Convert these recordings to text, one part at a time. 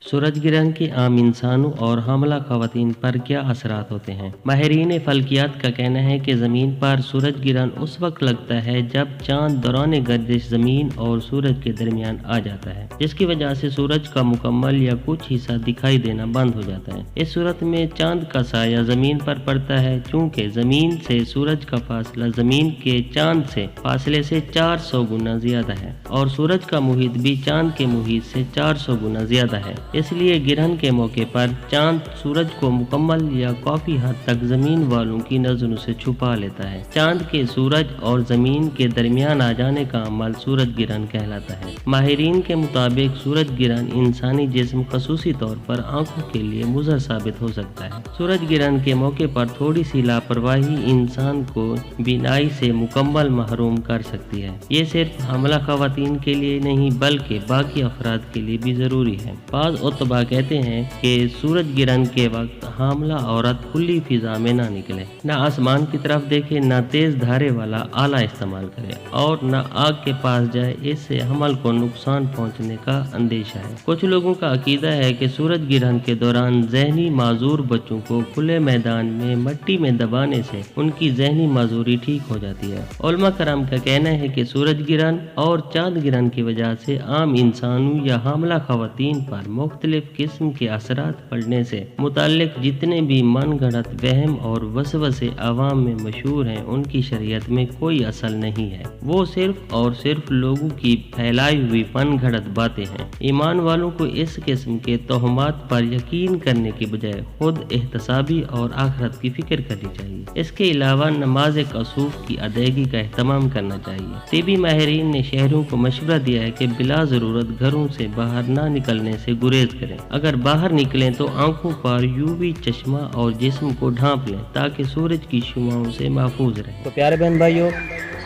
सूरज ग्रहण के आम इंसानों और हामला खवातीन पर क्या असरात होते हैं? माहिरीन फल्कियात का कहना है कि ज़मीन पर सूरज ग्रहण उस वक्त लगता है जब चांद दौरान गर्दिश ज़मीन और सूरज के दरमियान आ जाता है, जिसकी वजह से सूरज का मुकम्मल या कुछ हिस्सा दिखाई देना बंद हो जाता है। इस सूरत में चांद का साया ज़मीन पर पड़ता है, चूँकि ज़मीन से सूरज का फासला ज़मीन के चांद से फासले से 400 गुना ज़्यादा है और सूरज का मुहित भी चांद के मुहित से 400 गुना ज़्यादा है। इसलिए ग्रहण के मौके पर चांद सूरज को मुकम्मल या काफी हद तक जमीन वालों की नजरों से छुपा लेता है। चांद के सूरज और जमीन के दरमियान आ जाने का अमल सूरज ग्रहण कहलाता है। माहिरीन के मुताबिक सूरज ग्रहण इंसानी जिस्म खसूसी तौर पर आंखों के लिए मुज़र साबित हो सकता है। सूरज ग्रहण के मौके पर थोड़ी सी लापरवाही इंसान को बीनाई से मुकम्मल महरूम कर सकती है। ये सिर्फ हमला खवातीन के लिए नहीं बल्कि बाकी अफराद के लिए भी जरूरी है। बाज़ उतबा कहते हैं कि सूरज ग्रहण के वक्त हामला औरत खुली फिजा में ना निकले, न आसमान की तरफ देखे, न तेज धारे वाला आला इस्तेमाल करे और न आग के पास जाए। इससे हमल को नुकसान पहुंचने का अंदेशा है। कुछ लोगों का अकीदा है कि सूरज ग्रहण के दौरान जहनी माजूर बच्चों को खुले मैदान में मिट्टी में दबाने से उनकी जहनी माजूरी ठीक हो जाती है। उलमा करम का कहना है कि सूरज ग्रहण और चांद ग्रहण की वजह से आम इंसानों या हामला खवातीन पर मुख्तलिफ किस्म के असरात पड़ने से मुताल्लिक जितने भी मन गढ़ंत वहम और वसवसे अवाम में मशहूर हैं, उनकी शरीयत में कोई असल नहीं है। वो सिर्फ और सिर्फ लोगों की फैलाई हुई मन गढ़ंत बातें हैं। ईमान वालों को इस किस्म के तोहमात पर यकीन करने की बजाय खुद एहतसाबी और आखिरत की फिक्र करनी चाहिए। इसके अलावा नमाज कसूफ की अदायगी का एहतमाम करना चाहिए। तिबी माहिरीन ने शहरों को मशवरा दिया है कि बिला ज़रूरत घरों से बाहर ना निकलने से गुरेज करें। अगर बाहर निकलें तो आंखों पर यूवी चश्मा और जिस्म को ढांप लें ताकि सूरज की शुआओं से महफूज रहें। तो प्यारे बहन भाइयों,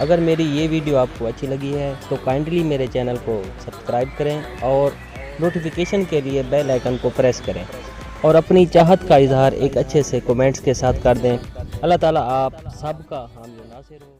अगर मेरी ये वीडियो आपको अच्छी लगी है तो काइंडली मेरे चैनल को सब्सक्राइब करें और नोटिफिकेशन के लिए बेल आइकन को प्रेस करें और अपनी चाहत का इजहार एक अच्छे से कमेंट्स के साथ कर दें। अल्लाह ताला आप सबका हामी नासिर हो।